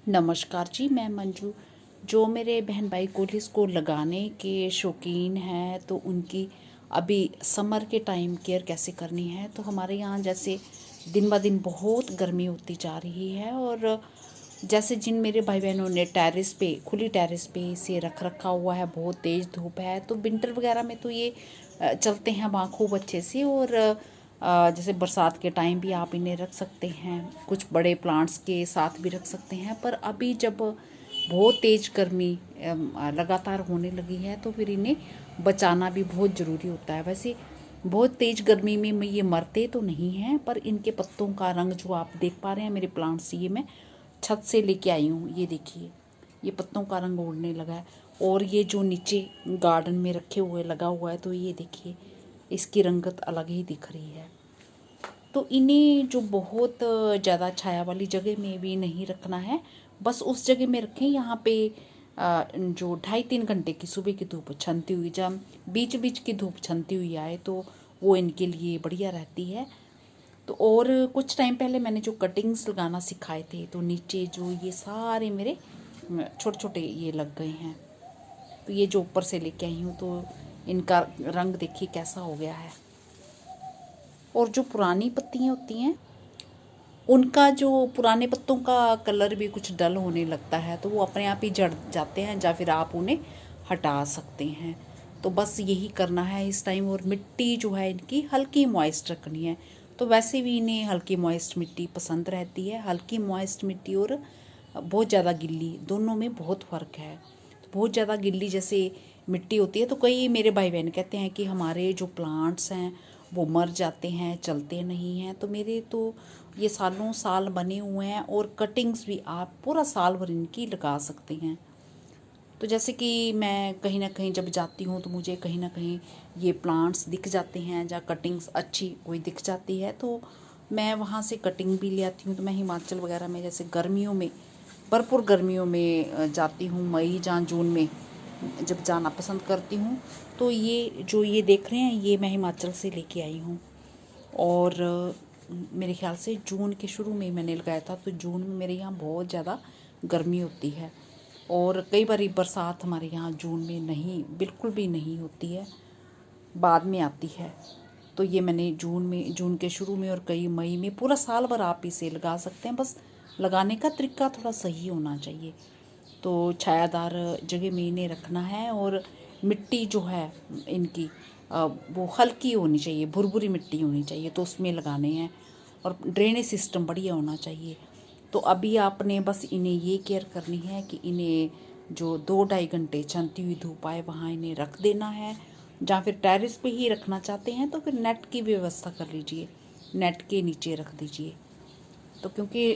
नमस्कार जी, मैं मंजू। जो मेरे बहन भाई कोलिस को लगाने के शौकीन हैं तो उनकी अभी समर के टाइम केयर कैसे करनी है। तो हमारे यहाँ जैसे दिन ब दिन बहुत गर्मी होती जा रही है और जैसे जिन मेरे भाई बहनों ने टेरेस पे, खुली टेरेस पे इसे रख रखा हुआ है, बहुत तेज़ धूप है तो विंटर वगैरह में तो ये चलते हैं वहाँ खूब अच्छे से। और जैसे बरसात के टाइम भी आप इन्हें रख सकते हैं, कुछ बड़े प्लांट्स के साथ भी रख सकते हैं। पर अभी जब बहुत तेज़ गर्मी लगातार होने लगी है तो फिर इन्हें बचाना भी बहुत ज़रूरी होता है। वैसे बहुत तेज़ गर्मी में ये मरते तो नहीं हैं, पर इनके पत्तों का रंग जो आप देख पा रहे हैं मेरे प्लांट्स, ये मैं छत से लेके आई हूँ। ये देखिए, ये पत्तों का रंग उड़ने लगा है। और ये जो नीचे गार्डन में रखे हुए लगा हुआ है तो ये देखिए, इसकी रंगत अलग ही दिख रही है। तो इन्हें जो बहुत ज़्यादा छाया वाली जगह में भी नहीं रखना है, बस उस जगह में रखें यहाँ पे जो 2.5-3 घंटे की सुबह की धूप छनती हुई, जब बीच बीच की धूप छनती हुई आए तो वो इनके लिए बढ़िया रहती है। तो और कुछ टाइम पहले मैंने जो कटिंग्स लगाना सिखाए थे तो नीचे जो ये सारे मेरे छोटे छोटे ये लग गए हैं। तो ये जो ऊपर से लेके आई हूँ तो इनका रंग देखिए कैसा हो गया है। और जो पुरानी पत्तियाँ होती हैं उनका जो पुराने पत्तों का कलर भी कुछ डल होने लगता है तो वो अपने आप ही झड़ जाते हैं, या फिर आप उन्हें हटा सकते हैं। तो बस यही करना है इस टाइम। और मिट्टी जो है इनकी हल्की मॉइस्ट रखनी है। तो वैसे भी इन्हें हल्की मॉइस्ट मिट्टी पसंद रहती है। हल्की मॉइस्ट मिट्टी और बहुत ज़्यादा गिल्ली, दोनों में बहुत फ़र्क है। तो बहुत ज़्यादा गिल्ली जैसे मिट्टी होती है तो कई मेरे भाई बहन कहते हैं कि हमारे जो प्लांट्स हैं वो मर जाते हैं, चलते नहीं हैं। तो मेरे तो ये सालों साल बने हुए हैं और कटिंग्स भी आप पूरा साल भर इनकी लगा सकते हैं। तो जैसे कि मैं कहीं ना कहीं जब जाती हूँ तो मुझे कहीं ना कहीं ये प्लांट्स दिख जाते हैं, जहाँ कटिंग्स अच्छी कोई दिख जाती है तो मैं वहाँ से कटिंग भी ले आती हूँ। तो मैं हिमाचल वगैरह में जैसे गर्मियों में, भरपूर गर्मियों में जाती हूँ, मई या जून में जब जाना पसंद करती हूँ। तो ये जो ये देख रहे हैं ये मैं हिमाचल से लेके आई हूँ। और मेरे ख्याल से जून के शुरू में मैंने लगाया था। तो जून में मेरे यहाँ बहुत ज़्यादा गर्मी होती है और कई बार बरसात हमारे यहाँ जून में नहीं, बिल्कुल भी नहीं होती है, बाद में आती है। तो ये मैंने जून में, जून के शुरू में और कई मई में, पूरा साल भर आप इसे लगा सकते हैं। बस लगाने का तरीका थोड़ा सही होना चाहिए। तो छायादार जगह में इन्हें रखना है। और मिट्टी जो है इनकी वो हल्की होनी चाहिए, भुरभुरी मिट्टी होनी चाहिए तो उसमें लगाने हैं। और ड्रेनेज सिस्टम बढ़िया होना चाहिए। तो अभी आपने बस इन्हें ये केयर करनी है कि इन्हें जो 2-2.5 घंटे छनती हुई धूप आए वहाँ इन्हें रख देना है। जहाँ फिर टेरेस पे ही रखना चाहते हैं तो फिर नेट की व्यवस्था कर लीजिए, नेट के नीचे रख दीजिए। तो क्योंकि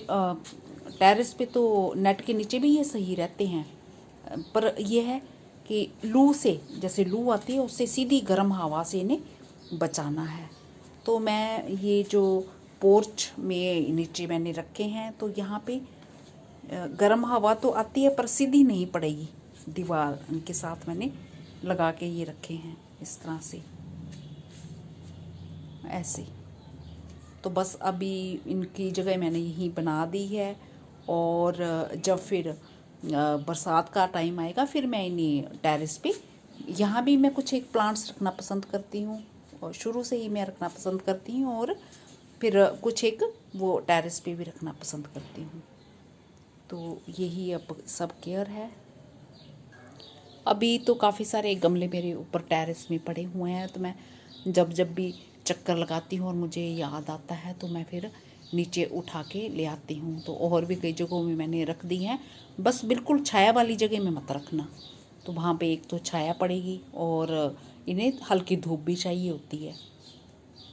टेरेस पे तो नेट के नीचे भी ये सही रहते हैं, पर यह है कि लू से, जैसे लू आती है उससे सीधी गर्म हवा से इन्हें बचाना है। तो मैं ये जो पोर्च में नीचे मैंने रखे हैं तो यहाँ पे गर्म हवा तो आती है पर सीधी नहीं पड़ेगी, दीवार के साथ मैंने लगा के ये रखे हैं इस तरह से, ऐसे। तो बस अभी इनकी जगह मैंने यहीं बना दी है। और जब फिर बरसात का टाइम आएगा फिर मैं इन्हें टेरेस पे, यहाँ भी मैं कुछ एक प्लांट्स रखना पसंद करती हूँ और शुरू से ही मैं रखना पसंद करती हूँ। और फिर कुछ एक वो टेरेस पे भी रखना पसंद करती हूँ। तो यही अब सब केयर है। अभी तो काफ़ी सारे गमले मेरे ऊपर टेरेस में पड़े हुए हैं तो मैं जब जब भी चक्कर लगाती हूँ और मुझे याद आता है तो मैं फिर नीचे उठा के ले आती हूँ। तो और भी कई जगहों में मैंने रख दी हैं, बस बिल्कुल छाया वाली जगह में मत रखना। तो वहाँ पे एक तो छाया पड़ेगी और इन्हें हल्की धूप भी चाहिए होती है।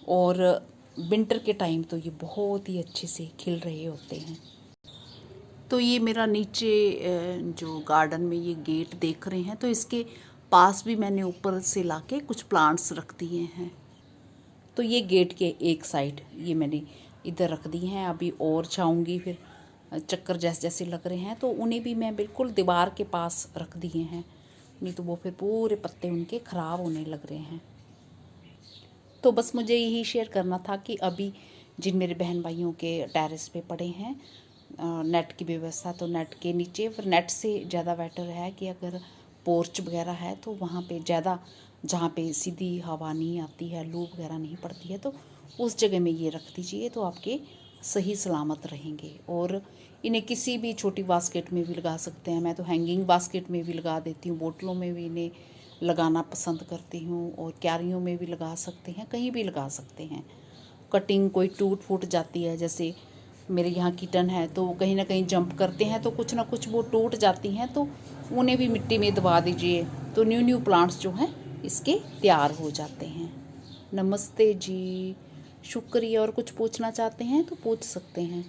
और विंटर के टाइम तो ये बहुत ही अच्छे से खिल रहे होते हैं। तो ये मेरा नीचे जो गार्डन में ये गेट देख रहे हैं तो इसके पास भी मैंने ऊपर से लाके कुछ प्लांट्स रख दिए हैं। तो ये गेट के एक साइड ये मैंने इधर रख दी हैं। अभी और छाऊंगी, फिर चक्कर जैसे जैसे लग रहे हैं तो उन्हें भी मैं बिल्कुल दीवार के पास रख दिए हैं, नहीं तो वो फिर पूरे पत्ते उनके ख़राब होने लग रहे हैं। तो बस मुझे यही शेयर करना था कि अभी जिन मेरे बहन भाइयों के टेरेस पे पड़े हैं नेट की व्यवस्था तो नेट के नीचे, पर नेट से ज़्यादा बेटर है कि अगर पोर्च वगैरह है तो वहाँ पे ज़्यादा, जहाँ पे सीधी हवा नहीं आती है, लू वगैरह नहीं पड़ती है, तो उस जगह में ये रख दीजिए तो आपके सही सलामत रहेंगे। और इन्हें किसी भी छोटी बास्केट में भी लगा सकते हैं। मैं तो हैंगिंग बास्केट में भी लगा देती हूँ, बोतलों में भी इन्हें लगाना पसंद करती हूँ, और क्यारियों में भी लगा सकते हैं, कहीं भी लगा सकते हैं। कटिंग कोई टूट फूट जाती है, जैसे मेरे यहाँ किटन है तो वो कहीं ना कहीं जंप करते हैं तो कुछ ना कुछ वो टूट जाती हैं, तो उन्हें भी मिट्टी में दबा दीजिए तो न्यू प्लांट्स जो हैं इसके तैयार हो जाते हैं। नमस्ते जी, शुक्रिया। और कुछ पूछना चाहते हैं तो पूछ सकते हैं।